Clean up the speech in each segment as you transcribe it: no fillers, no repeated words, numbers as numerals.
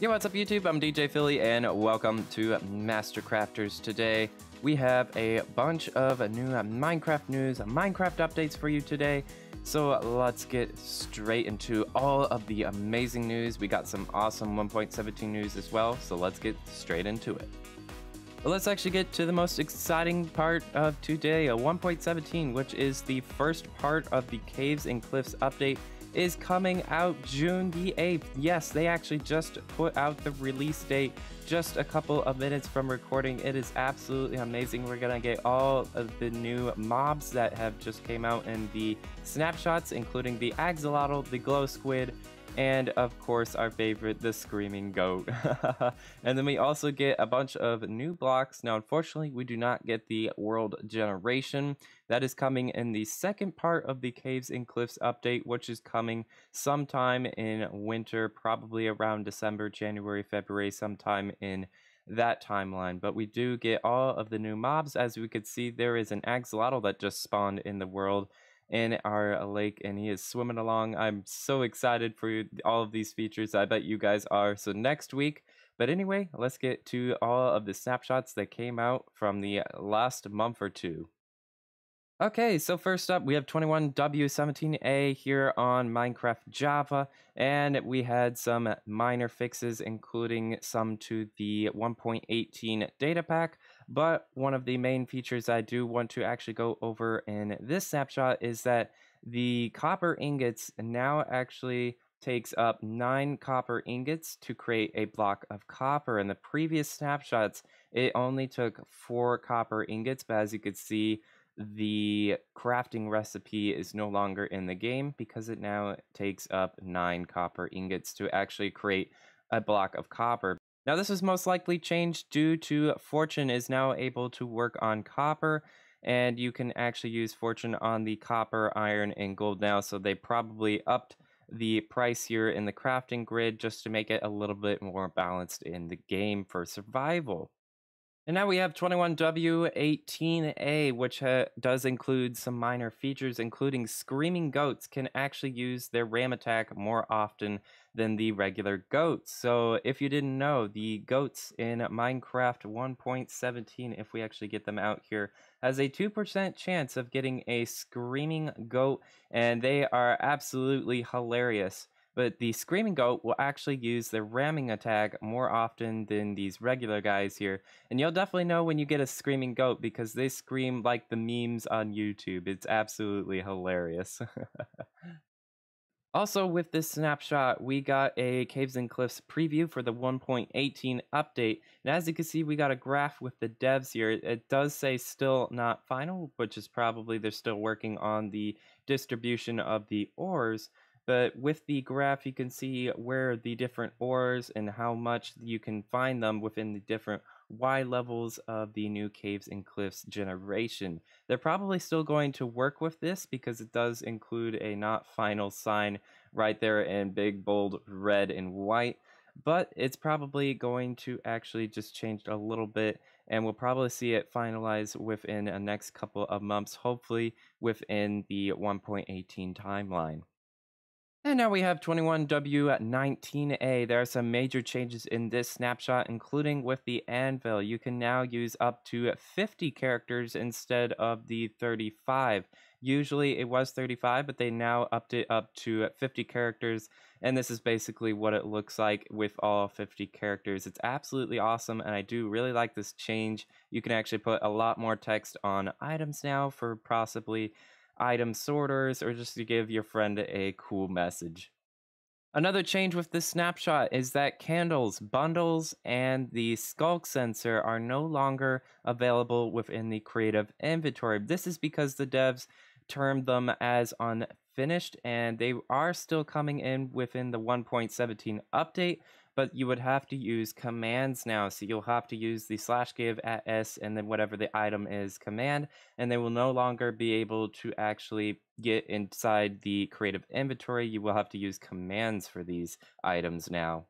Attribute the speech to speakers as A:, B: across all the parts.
A: Yo, what's up YouTube? I'm DJ Philly and welcome to Master Crafters. Today we have a bunch of new Minecraft news, Minecraft updates for you today. So let's get straight into all of the amazing news. We got some awesome 1.17 news as well, so let's get straight into it. Well, let's actually get to the most exciting part of today, 1.17, which is the first part of the Caves and Cliffs update, is coming out June the 8th. Yes, they actually just put out the release date just a couple of minutes from recording. It is absolutely amazing. We're gonna get all of the new mobs that have just came out in the snapshots, including the axolotl, the glow squid, and of course our favorite, the screaming goat. And then we also get a bunch of new blocks. Now unfortunately we do not get the world generation. That is coming in the second part of the Caves and Cliffs update, which is coming sometime in winter, probably around December, January, February, sometime in that timeline. But we do get all of the new mobs. As we could see, there is an axolotl that just spawned in the world in our lake, and he is swimming along. I'm so excited for all of these features. I bet you guys are. So next week. But anyway, let's get to all of the snapshots that came out from the last month or two. Okay, so first up, we have 21W17A here on Minecraft Java, and we had some minor fixes, including some to the 1.18 data pack, but one of the main features I do want to actually go over in this snapshot is that the copper ingots now actually takes up 9 copper ingots to create a block of copper. In the previous snapshots, it only took 4 copper ingots, but as you could see, the crafting recipe is no longer in the game because it now takes up 9 copper ingots to actually create a block of copper. Now this is most likely changed due to Fortune is now able to work on copper, and you can actually use Fortune on the copper, iron, and gold now, so they probably upped the price here in the crafting grid just to make it a little bit more balanced in the game for survival. And now we have 21W18A, which does include some minor features, including screaming goats can actually use their ram attack more often than the regular goats. So if you didn't know, the goats in Minecraft 1.17, if we actually get them out here, has a 2% chance of getting a screaming goat, and they are absolutely hilarious. But the screaming goat will actually use their ramming attack more often than these regular guys here. And you'll definitely know when you get a screaming goat because they scream like the memes on YouTube. It's absolutely hilarious. Also, with this snapshot, we got a Caves and Cliffs preview for the 1.18 update. And as you can see, we got a graph with the devs here. It does say still not final, which is probably they're still working on the distribution of the ores. But with the graph, you can see where the different ores and how much you can find them within the different Y levels of the new Caves and Cliffs generation. They're probably still going to work with this because it does include a not final sign right there in big, bold red and white. But it's probably going to actually just change a little bit, and we'll probably see it finalized within the next couple of months, hopefully within the 1.18 timeline. And now we have 21W19A. There are some major changes in this snapshot, including with the anvil. You can now use up to 50 characters instead of the 35. Usually it was 35, but they now upped it up to 50 characters. And this is basically what it looks like with all 50 characters. It's absolutely awesome, and I do really like this change. You can actually put a lot more text on items now for possibly item sorters, or just to give your friend a cool message. Another change with this snapshot is that candles, bundles, and the skulk sensor are no longer available within the creative inventory. This is because the devs termed them as unfinished, and they are still coming in within the 1.17 update, but you would have to use commands now. So you'll have to use the /give at s and then whatever the item is command, and they will no longer be able to actually get inside the creative inventory. You will have to use commands for these items now.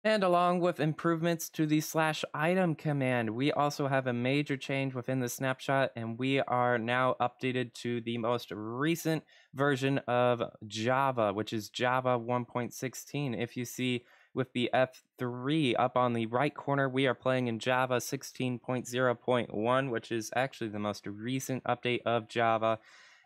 A: And along with improvements to the /item command, we also have a major change within the snapshot, and we are now updated to the most recent version of Java, which is Java 1.16. If you see with the F3 up on the right corner. We are playing in Java 16.0.1, which is actually the most recent update of Java,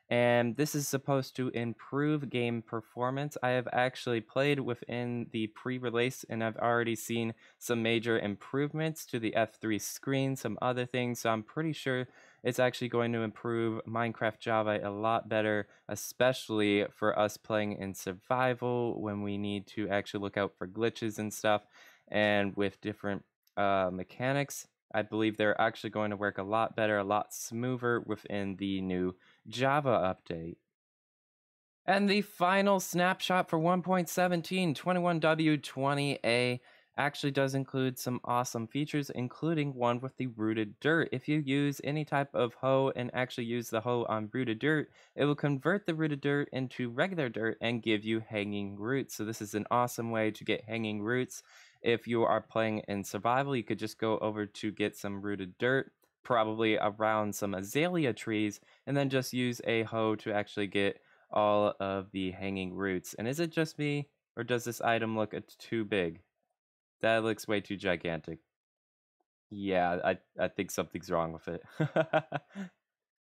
A: and this is supposed to improve game performance. I have actually played within the pre-release, and I've already seen some major improvements to the F3 screen, some other things, so I'm pretty sure it's actually going to improve Minecraft Java a lot better, especially for us playing in survival when we need to actually look out for glitches and stuff, and with different mechanics. I believe they're actually going to work a lot better, a lot smoother within the new Java update. And the final snapshot for 1.17, 21W20A, actually does include some awesome features, including one with the rooted dirt. If you use any type of hoe and actually use the hoe on rooted dirt, it will convert the rooted dirt into regular dirt and give you hanging roots. So this is an awesome way to get hanging roots. If you are playing in survival, you could just go over to get some rooted dirt, probably around some azalea trees, and then just use a hoe to actually get all of the hanging roots. And is it just me, or does this item look too big? That looks way too gigantic. Yeah, I think something's wrong with it.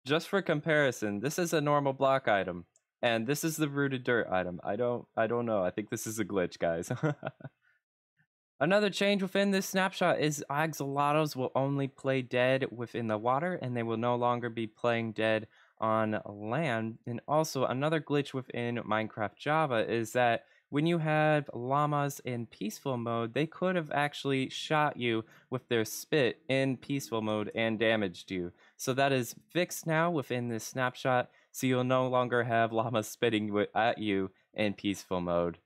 A: Just for comparison, this is a normal block item, and this is the rooted dirt item. I don't know. I think this is a glitch, guys. Another change within this snapshot is axolotls will only play dead within the water, and they will no longer be playing dead on land. And also, another glitch within Minecraft Java is that when you have llamas in peaceful mode, they could have actually shot you with their spit in peaceful mode and damaged you. So that is fixed now within this snapshot, so you'll no longer have llamas spitting at you in peaceful mode.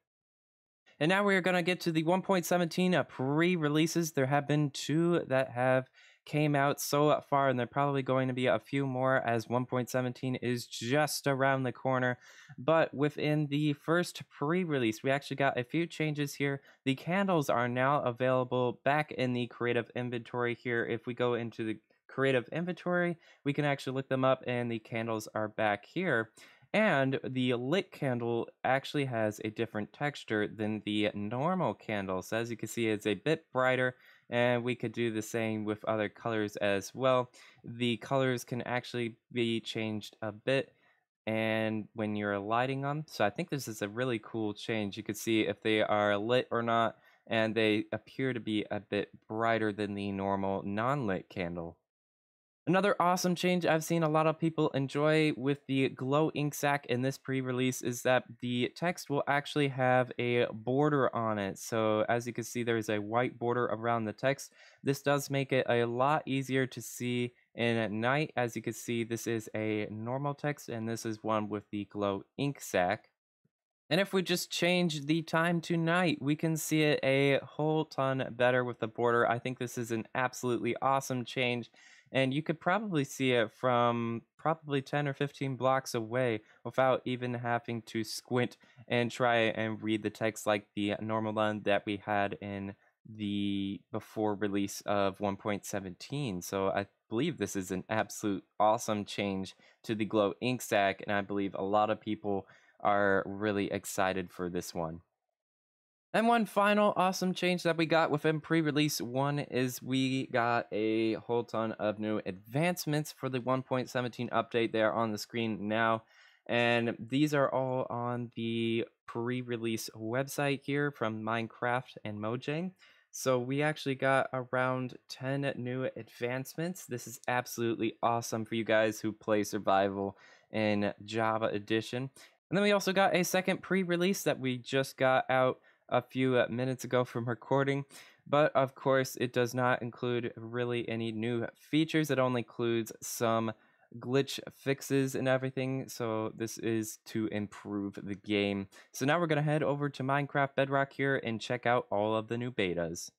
A: And now we are going to get to the 1.17 pre-releases. There have been two that have came out so far, and there are probably going to be a few more as 1.17 is just around the corner. But within the first pre-release, we actually got a few changes here. The candles are now available back in the creative inventory here. If we go into the creative inventory, we can actually look them up, and the candles are back here. And the lit candle actually has a different texture than the normal candle. So as you can see, it's a bit brighter, and we could do the same with other colors as well. The colors can actually be changed a bit and when you're lighting them. So I think this is a really cool change. You could see if they are lit or not, and they appear to be a bit brighter than the normal non-lit candle. Another awesome change I've seen a lot of people enjoy with the glow ink sac in this pre-release is that the text will actually have a border on it. So as you can see, there's a white border around the text. This does make it a lot easier to see in at night. As you can see, this is a normal text, and this is one with the glow ink sac. And if we just change the time to night, we can see it a whole ton better with the border. I think this is an absolutely awesome change. And you could probably see it from probably 10 or 15 blocks away without even having to squint and try and read the text like the normal one that we had in the before release of 1.17. So I believe this is an absolute awesome change to the glow ink sac, and I believe a lot of people are really excited for this one. And one final awesome change that we got within pre-release 1 is we got a whole ton of new advancements for the 1.17 update. They are on the screen now, and these are all on the pre-release website here from Minecraft and Mojang. So we actually got around 10 new advancements. This is absolutely awesome for you guys who play survival in Java Edition. And then we also got a second pre-release that we just got out a few minutes ago from recording, but of course it does not include really any new features. It only includes some glitch fixes and everything, so this is to improve the game. So now we're going to head over to Minecraft Bedrock here and check out all of the new betas.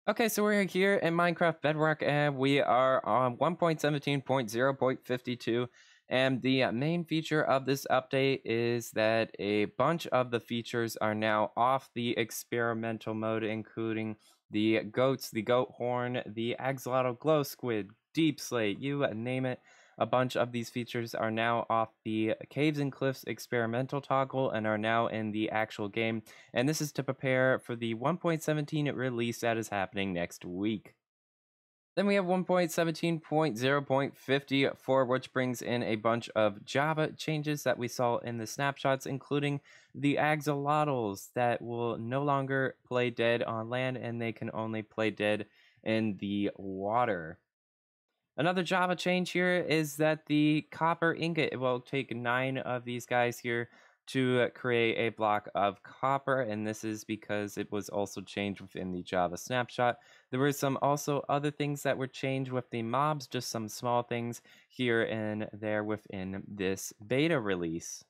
A: Okay, so we're here in Minecraft Bedrock, and we are on 1.17.0.52. And the main feature of this update is that a bunch of the features are now off the experimental mode, including the goats, the goat horn, the axolotl glow squid, deep slate, you name it. A bunch of these features are now off the Caves and Cliffs experimental toggle and are now in the actual game. And this is to prepare for the 1.17 release that is happening next week. Then we have 1.17.0.54, which brings in a bunch of Java changes that we saw in the snapshots, including the axolotls that will no longer play dead on land and they can only play dead in the water. Another Java change here is that the copper ingot, it will take 9 of these guys here to create a block of copper, and this is because it was also changed within the Java snapshot. There were some also other things that were changed with the mobs, just some small things here and there within this beta release.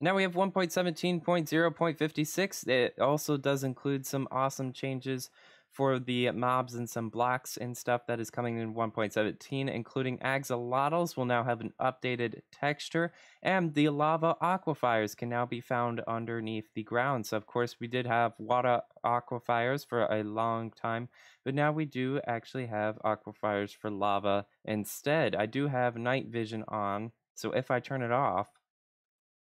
A: Now we have 1.17.0.56. It also does include some awesome changes for the mobs and some blocks and stuff that is coming in 1.17, including axolotls will now have an updated texture, and the lava aquifers can now be found underneath the ground. So of course we did have water aquifers for a long time, but now we do actually have aquifers for lava instead. I do have night vision on, so if I turn it off,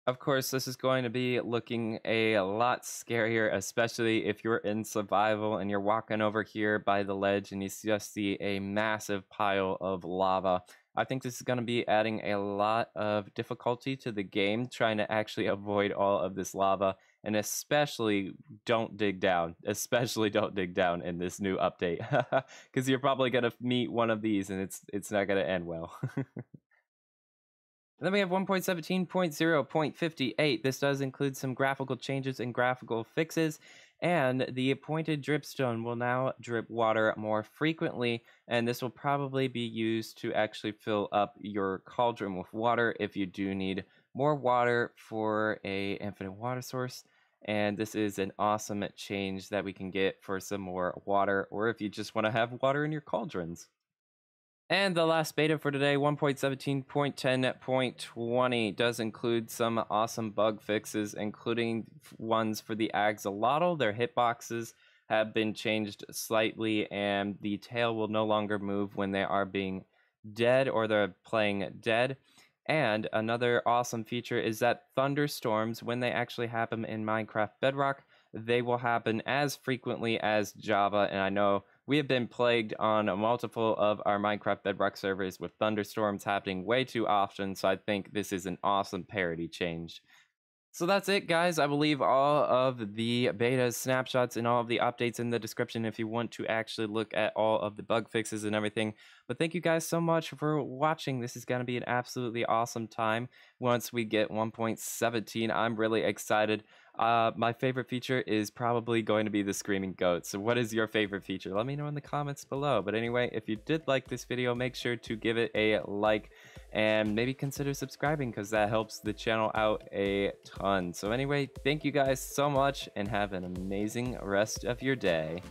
A: of course, this is going to be looking a lot scarier, especially if you're in survival and you're walking over here by the ledge and you just see a massive pile of lava. I think this is going to be adding a lot of difficulty to the game, trying to actually avoid all of this lava, and especially don't dig down. Especially don't dig down in this new update, because you're probably going to meet one of these and it's not going to end well. And then we have 1.17.0.58. This does include some graphical changes and graphical fixes, and the pointed dripstone will now drip water more frequently, and this will probably be used to actually fill up your cauldron with water if you do need more water for a infinite water source. And this is an awesome change that we can get for some more water, or if you just want to have water in your cauldrons. And the last beta for today, 1.17.10.20, does include some awesome bug fixes, including ones for the axolotl. Their hitboxes have been changed slightly, and the tail will no longer move when they are being dead or they're playing dead. And another awesome feature is that thunderstorms, when they actually happen in Minecraft Bedrock, they will happen as frequently as Java. And I know we have been plagued on multiple of our Minecraft Bedrock servers with thunderstorms happening way too often, so I think this is an awesome parity change. So that's it, guys. I will leave all of the betas, snapshots, and all of the updates in the description if you want to actually look at all of the bug fixes and everything. But thank you guys so much for watching. This is going to be an absolutely awesome time once we get 1.17. I'm really excited. My favorite feature is probably going to be the screaming goat. So what is your favorite feature? Let me know in the comments below. But anyway, if you did like this video, make sure to give it a like and maybe consider subscribing, because that helps the channel out a ton. So anyway, thank you guys so much and have an amazing rest of your day.